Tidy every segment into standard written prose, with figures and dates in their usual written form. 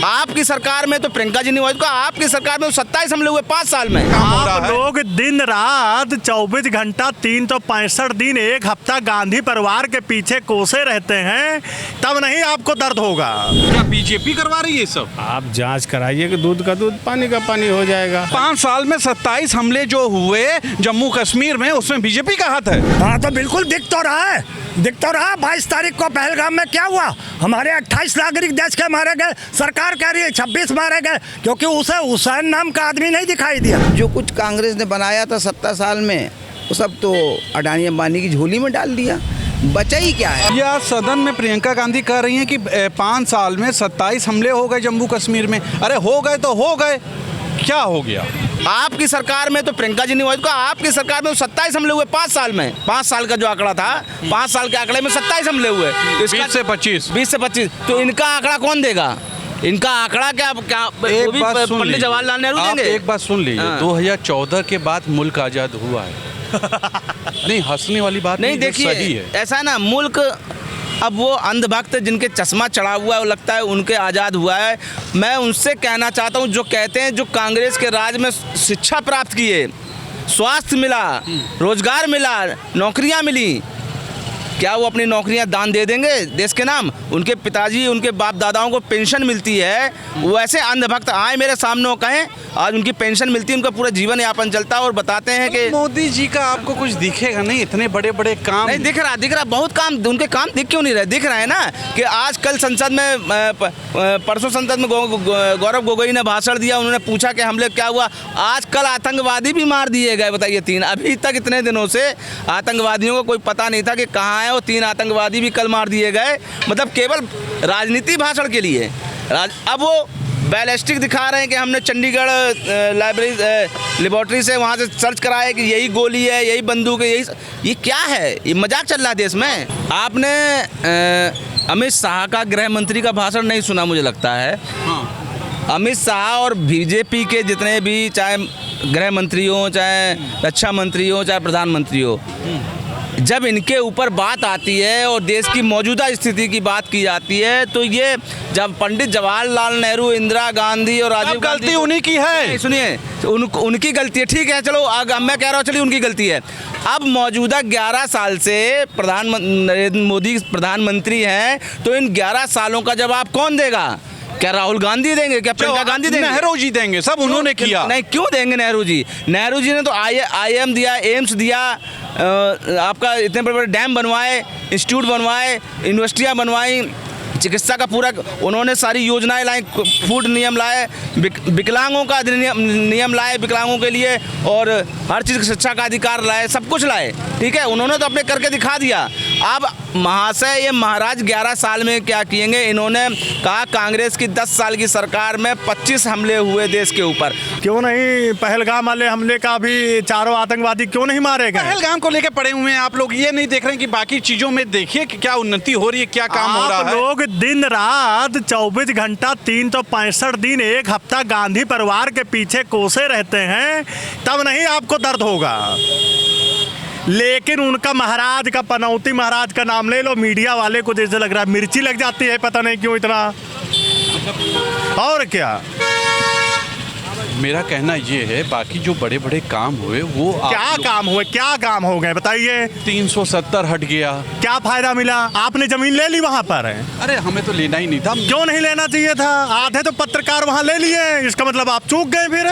आपकी सरकार में तो प्रियंका जी नहीं हुआ, आपकी सरकार में 27 हमले हुए 5 साल में। आप लोग दिन रात 24 घंटा 365 दिन एक हफ्ता गांधी परिवार के पीछे कोसे रहते हैं, तब नहीं आपको दर्द होगा। क्या बीजेपी करवा रही है सब? आप जांच कराइए कि दूध का दूध पानी का पानी हो जाएगा। 5 साल में 27 हमले जो हुए जम्मू कश्मीर में, उसमें बीजेपी का हाथ है। हाँ तो बिल्कुल दिख तो रहा है। 22 तारीख को पहलगाम में क्या हुआ, हमारे 28 नागरिक देश के मारे गए। सरकार कह रही है 26 मारे गए, क्योंकि उसे हुसैन नाम का आदमी नहीं दिखाई दिया। जो कुछ कांग्रेस ने बनाया था 70 साल में, वो सब तो अडानी अंबानी की झोली में डाल दिया, बचा ही क्या है। या सदन में प्रियंका गांधी कह रही हैं कि 5 साल में 27 हमले हो गए जम्मू कश्मीर में। अरे हो गए तो हो गए, क्या हो गया? आपकी सरकार में तो प्रियंका जी नहीं हुआ, आपकी सरकार में 27 हमले हुए 5 साल में। 5 साल का जो आंकड़ा था, 5 साल के आंकड़े में 27 हमले हुए। 20 से 25। तो इनका आंकड़ा कौन देगा? इनका आंकड़ा क्या पंडित जवाहरलाल नेहरू देंगे? एक बात सुन लीजिए, 2014 के बाद मुल्क आजाद हुआ है। नहीं, हंसने वाली बात नहीं, देखिए ऐसा है ना, मुल्क अब वो अंधभक्त जिनके चश्मा चढ़ा हुआ है, वो लगता है उनके आज़ाद हुआ है। मैं उनसे कहना चाहता हूँ जो कहते हैं जो कांग्रेस के राज में शिक्षा प्राप्त किए, स्वास्थ्य मिला, रोजगार मिला, नौकरियाँ मिली, क्या वो अपनी नौकरियां दान दे देंगे देश के नाम? उनके पिताजी, उनके बाप दादाओं को पेंशन मिलती है, वैसे अंधभक्त आए मेरे सामने कहें आज उनकी पेंशन मिलती है, उनका पूरा जीवन यापन चलता है, और बताते हैं कि मोदी जी का आपको कुछ दिखेगा नहीं, इतने बड़े बड़े काम नहीं दिख रहा बहुत काम। उनके काम दिख क्यों नहीं रहे? दिख रहा है ना कि आज कल संसद में परसों संसद में गौरव गोगोई ने भाषण दिया, उन्होंने पूछा कि हमले क्या हुआ। आज कल आतंकवादी भी मार दिए गए, बताइए 3। अभी तक इतने दिनों से आतंकवादियों को कोई पता नहीं था कि कहाँ है, और 3 आतंकवादी भी कल मार दिए गए। मतलब केवल राजनीति भाषण के लिए। अब वो बैलिस्टिक दिखा रहे हैं कि हमने चंडीगढ़ लेबोरेटरी से वहाँ से सर्च कराया कि यही गोली है, यही बंदूक है, ये क्या है? ये मजाक चल रहा है देश में। आपने अमित शाह का गृह मंत्री का भाषण नहीं सुना मुझे लगता है। हाँ। अमित शाह और बीजेपी के जितने भी, चाहे गृह मंत्री हो, चाहे रक्षा मंत्री हो, चाहे प्रधानमंत्री हो, जब इनके ऊपर बात आती है और देश की मौजूदा स्थिति की बात की जाती है, तो ये जब पंडित जवाहरलाल नेहरू, इंदिरा गांधी और राजीव गांधी, गलती उन्हीं की है। सुनिए, उनकी गलती है, ठीक है, चलो मैं कह रहा हूँ चलिए उनकी गलती है। अब मौजूदा 11 साल से नरेंद्र मोदी प्रधानमंत्री हैं, तो इन 11 सालों का जवाब कौन देगा? क्या राहुल गांधी देंगे? क्या प्रियंका गांधी देंगे? नेहरू जी देंगे, सब उन्होंने किया। नहीं, क्यों देंगे नेहरू जी? नेहरू जी ने तो IIM दिया, एम्स दिया, आपका इतने बड़े बड़े डैम बनवाए, इंस्टीट्यूट बनवाए, यूनिवर्सिटियाँ बनवाई, चिकित्सा का पूरा उन्होंने सारी योजनाएं लाई, फूड नियम लाए, विकलांगों का नियम लाए विकलांगों के लिए, और हर चीज़ शिक्षा का अधिकार लाए, सब कुछ लाए, ठीक है, उन्होंने तो अपने करके दिखा दिया। अब महाशय ये महाराज 11 साल में क्या किएंगे? इन्होंने कहा कांग्रेस की 10 साल की सरकार में 25 हमले हुए देश के ऊपर। क्यों नहीं पहलगाम वाले हमले का भी 4 आतंकवादी क्यों नहीं मारे गए? पहलगाम को लेकर पड़े हुए हैं आप लोग, ये नहीं देख रहे हैं कि बाकी चीजों में देखिए कि क्या उन्नति हो रही है, क्या काम हो रहा है। आप लोग दिन रात 24 घंटा 365 दिन एक हफ्ता गांधी परिवार के पीछे कोसे रहते हैं, तब नहीं आपको दर्द होगा। लेकिन उनका महाराज का, पनौती महाराज का नाम ले लो, मीडिया वाले को जैसे लग रहा है मिर्ची लग जाती है, पता नहीं क्यों इतना। और क्या मेरा कहना ये है, बाकी जो बड़े बड़े काम हुए वो क्या काम हो गए बताइए? 370 हट गया, क्या फायदा मिला? आपने जमीन ले ली वहाँ पर? अरे हमें तो लेना ही नहीं था। क्यों नहीं लेना चाहिए था? आधे तो पत्रकार वहाँ ले लिए, इसका मतलब आप चूक गए फिर।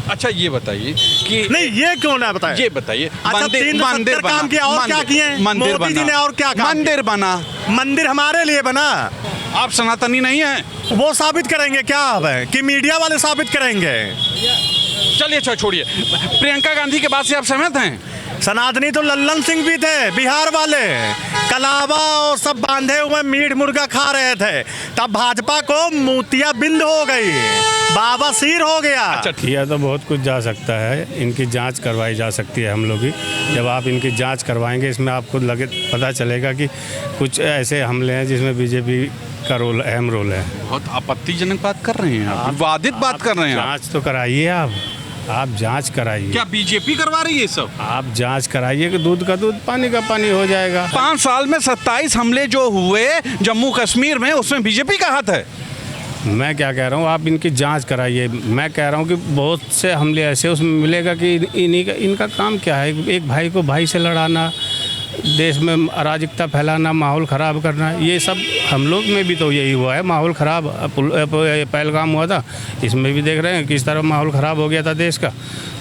अच्छा ये बताइए कि नहीं, ये क्यों ना बताइए? ये बताइए, अच्छा, मंदिर काम किया, और क्या किए? मंदिर मोदी जी ने और क्या काम? मंदिर बना। मंदिर हमारे लिए बना। आप सनातनी नहीं हैं? वो साबित करेंगे क्या अब है कि मीडिया वाले साबित करेंगे? चलिए छोड़िए, प्रियंका गांधी के बात से आप सहमत हैं? सनातनी तो लल्लन सिंह भी थे, बिहार वाले, कलावा और सब बांधे हुए मीट मुर्गा खा रहे थे, तब भाजपा को मोतिया बिंद हो गई, बाबा सिर हो गया। अच्छा, किया तो बहुत कुछ जा सकता है, इनकी जांच करवाई जा सकती है हम लोग की। जब आप इनकी जांच करवाएंगे, इसमें आपको पता चलेगा कि कुछ ऐसे हमले हैं जिसमें बीजेपी का रोल, अहम रोल है। बहुत आपत्तिजनक बात कर रहे हैं आप, विवादित बात कर रहे हैं। जांच तो कराइए आप जांच कराइए। क्या बीजेपी करवा रही है सब? आप जांच कराइए कि दूध का दूध पानी का पानी हो जाएगा। 5 साल में 27 हमले जो हुए जम्मू कश्मीर में, उसमें बीजेपी का हाथ है। मैं क्या कह रहा हूँ, आप इनकी जांच कराइए। मैं कह रहा हूँ कि बहुत से हमले ऐसे उसमें मिलेगा कि इनका काम क्या है, एक भाई को भाई से लड़ाना, देश में अराजकता फैलाना, माहौल ख़राब करना, ये सब हम लोग में भी तो यही हुआ है। माहौल ख़राब पहलगाम हुआ था, इसमें भी देख रहे हैं किस तरह माहौल ख़राब हो गया था देश का।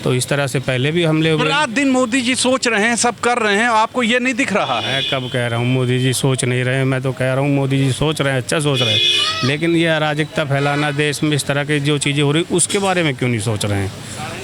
तो इस तरह से पहले भी हमले हुए। रात दिन मोदी जी सोच रहे हैं, सब कर रहे हैं, आपको ये नहीं दिख रहा है? मैं कब कह रहा हूँ मोदी जी सोच नहीं रहे हैं, मैं तो कह रहा हूँ मोदी जी सोच रहे हैं, अच्छा सोच रहे हैं, लेकिन ये अराजकता फैलाना देश में, इस तरह की जो चीज़ें हो रही उसके बारे में क्यों नहीं सोच रहे हैं?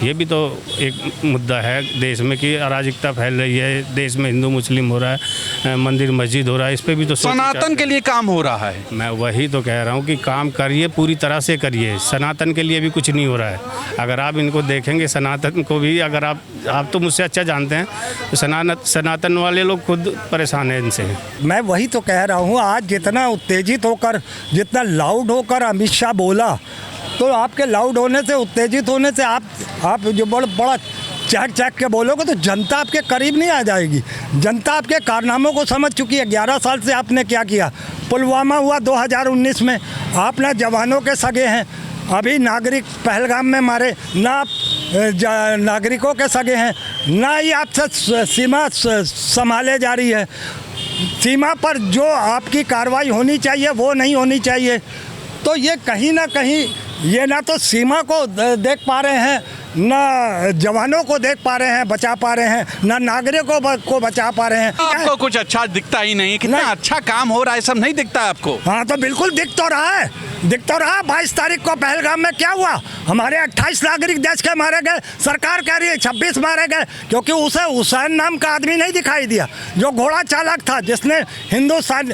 ये भी तो एक मुद्दा है देश में कि अराजकता फैल रही है, देश में हिंदू मुस्लिम हो रहा है, मंदिर मस्जिद हो रहा है, इस पर भी तो सनातन के लिए काम हो रहा है। मैं वही तो कह रहा हूँ कि काम करिए, पूरी तरह से करिए। सनातन के लिए भी कुछ नहीं हो रहा है। अगर आप इनको देखेंगे सनातन को भी, अगर आप तो मुझसे अच्छा जानते हैं, तो सनातन वाले लोग खुद परेशान हैं इनसे। मैं वही तो कह रहा हूँ, आज जितना उत्तेजित होकर, जितना लाउड होकर अमित शाह बोला, तो आपके लाउड होने से, उत्तेजित होने से आप जो बड़ा चहक के बोलोगे तो जनता आपके करीब नहीं आ जाएगी। जनता आपके कारनामों को समझ चुकी है। 11 साल से आपने क्या किया। पुलवामा हुआ 2019 में, आप ना जवानों के सगे हैं, अभी नागरिक पहलगाम में मारे ना, आप नागरिकों के सगे हैं ना, ही आपसे सीमा संभाले जा रही है। सीमा पर जो आपकी कार्रवाई होनी चाहिए वो नहीं होनी चाहिए। तो ये कहीं ना कहीं, ये ना तो सीमा को देख पा रहे हैं, ना जवानों को देख पा रहे हैं, बचा पा रहे हैं, ना नागरिकों को बचा पा रहे हैं। आपको कुछ अच्छा दिखता ही नहीं, कितना अच्छा काम हो रहा है, सब नहीं दिखता आपको? हाँ तो बिल्कुल दिख तो रहा है, दिख तो रहा। 22 तारीख को पहलगाम में क्या हुआ, हमारे 28 नागरिक देश के मारे गए। सरकार कह रही है 26 मारे गए, क्योंकि उसे हुसैन नाम का आदमी नहीं दिखाई दिया, जो घोड़ा चालक था, जिसने हिंदुस्तान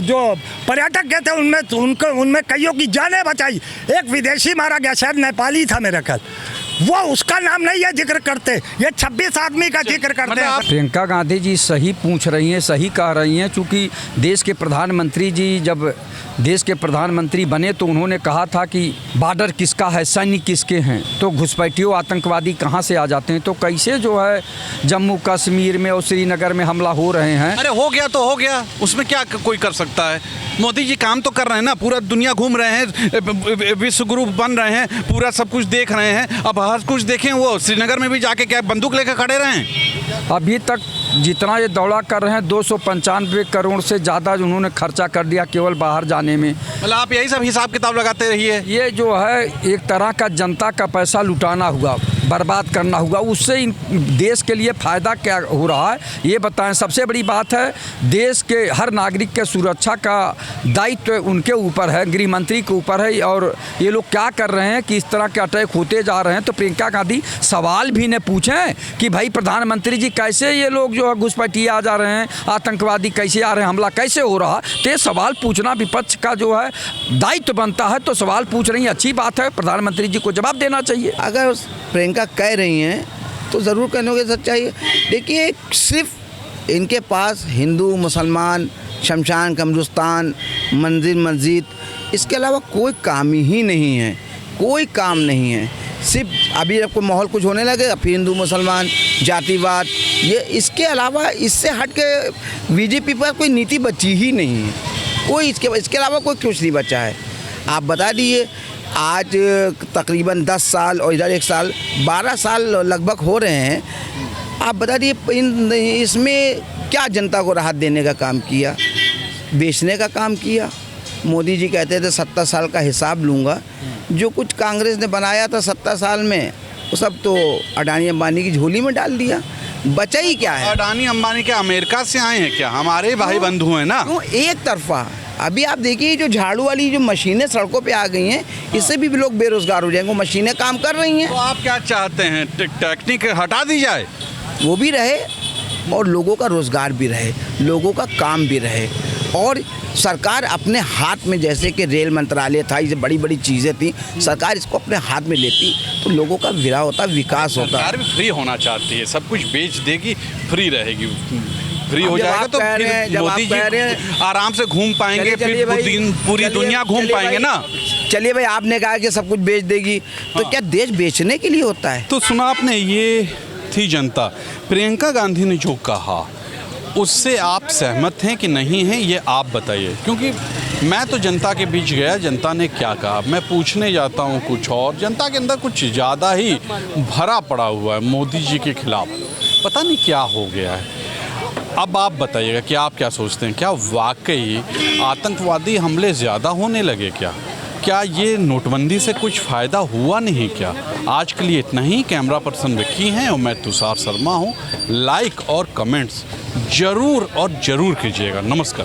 जो पर्यटक गए थे उनमें कईयों की जानें बचाई। एक विदेशी मारा गया, शायद नेपाली था मेरा ख्याल, वो उसका नाम नहीं है जिक्र करते, ये 26 आदमी का जिक्र करते हैं। प्रियंका गांधी जी सही पूछ रही हैं, सही कह रही हैं, चूँकि देश के प्रधानमंत्री जी जब देश के प्रधानमंत्री बने तो उन्होंने कहा था कि बॉर्डर किसका है, सैनिक किसके हैं, तो घुसपैठियों आतंकवादी कहाँ से आ जाते हैं। तो कैसे जो है जम्मू कश्मीर में और श्रीनगर में हमला हो रहे हैं। अरे हो गया तो हो गया, उसमें क्या कोई कर सकता है। मोदी जी काम तो कर रहे हैं ना, पूरा दुनिया घूम रहे हैं, विश्व गुरु बन रहे हैं, पूरा सब कुछ देख रहे हैं। अब हर कुछ देखें, वो श्रीनगर में भी जाके क्या बंदूक लेकर खड़े रहें? अभी तक जितना ये दौड़ा कर रहे हैं 295 करोड़ से ज़्यादा उन्होंने खर्चा कर दिया केवल बाहर जाने में। मतलब आप यही सब हिसाब किताब लगाते रहिए। ये जो है एक तरह का जनता का पैसा लुटाना हुआ, बर्बाद करना हुआ, उससे इन देश के लिए फ़ायदा क्या हो रहा है ये बताएं। सबसे बड़ी बात है, देश के हर नागरिक के सुरक्षा का दायित्व उनके ऊपर है, गृह मंत्री के ऊपर है। और ये लोग क्या कर रहे हैं कि इस तरह के अटैक होते जा रहे हैं। तो प्रियंका गांधी सवाल भी ने पूछें कि भाई प्रधानमंत्री जी कैसे ये लोग जो है घुसपैठिए आ जा रहे हैं, आतंकवादी कैसे आ रहे हैं, हमला कैसे हो रहा। तो ये सवाल पूछना विपक्ष का जो है दायित्व बनता है। तो सवाल पूछ रही है, अच्छी बात है, प्रधानमंत्री जी को जवाब देना चाहिए। अगर प्रियंका कह रही हैं तो ज़रूर कहने की सच्चाई है। देखिए, सिर्फ इनके पास हिंदू मुसलमान, शमशान कब्रिस्तान, मंदिर मस्जिद, इसके अलावा कोई काम ही नहीं है, कोई काम नहीं है। सिर्फ अभी आपको माहौल कुछ होने लगे, फिर हिंदू मुसलमान, जातिवाद, ये इसके अलावा, इससे हट के बीजेपी पर कोई नीति बची ही नहीं है। कोई इसके अलावा कोई कुछ नहीं बचा है। आप बता दीजिए, आज तकरीबन 10 साल और इधर 1 साल, 12 साल लगभग हो रहे हैं। आप बता दीजिए इसमें क्या जनता को राहत देने का काम किया, बेचने का काम किया। मोदी जी कहते थे 70 साल का हिसाब लूँगा। जो कुछ कांग्रेस ने बनाया था 70 साल में, वो सब तो अडानी अंबानी की झोली में डाल दिया। बचा ही क्या है? अडानी अंबानी क्या अमेरिका से आए हैं क्या? हमारे भाई बंधु हैं ना। क्यों एक तरफा? अभी आप देखिए, जो झाड़ू वाली जो मशीनें सड़कों पे आ गई हैं, इससे भी लोग बेरोजगार हो जाएंगे। वो मशीनें काम कर रही हैं। तो आप क्या चाहते हैं, टेक्निक हटा दी जाए? वो भी रहे और लोगों का रोज़गार भी रहे, लोगों का काम भी रहे, और सरकार अपने हाथ में, जैसे कि रेल मंत्रालय था, ये बड़ी बड़ी चीज़ें थी, सरकार इसको अपने हाथ में लेती तो लोगों का विराह होता, विकास होता। सरकार भी फ्री होना चाहती है, सब कुछ बेच देगी, फ्री रहेगी, फ्री हो जाएगा तो फिर मोदी जी आराम से घूम पाएंगे, फिर पूरी दुनिया घूम पाएंगे ना। चलिए भाई, आपने कहा कि सब कुछ बेच देगी, तो क्या देश बेचने के लिए होता है? तो सुना आपने, ये थी जनता। प्रियंका गांधी ने जो कहा उससे आप सहमत हैं कि नहीं हैं, ये आप बताइए, क्योंकि मैं तो जनता के बीच गया, जनता ने क्या कहा, मैं पूछने जाता हूँ कुछ और, जनता के अंदर कुछ ज़्यादा ही भरा पड़ा हुआ है मोदी जी के खिलाफ। पता नहीं क्या हो गया है। अब आप बताइएगा कि आप क्या सोचते हैं, क्या वाकई आतंकवादी हमले ज़्यादा होने लगे क्या ये नोटबंदी से कुछ फ़ायदा हुआ नहीं क्या? आज के लिए इतना ही। कैमरा पर्सन विक्की हैं और मैं तुषार शर्मा हूँ। लाइक और कमेंट्स ज़रूर कीजिएगा। नमस्कार।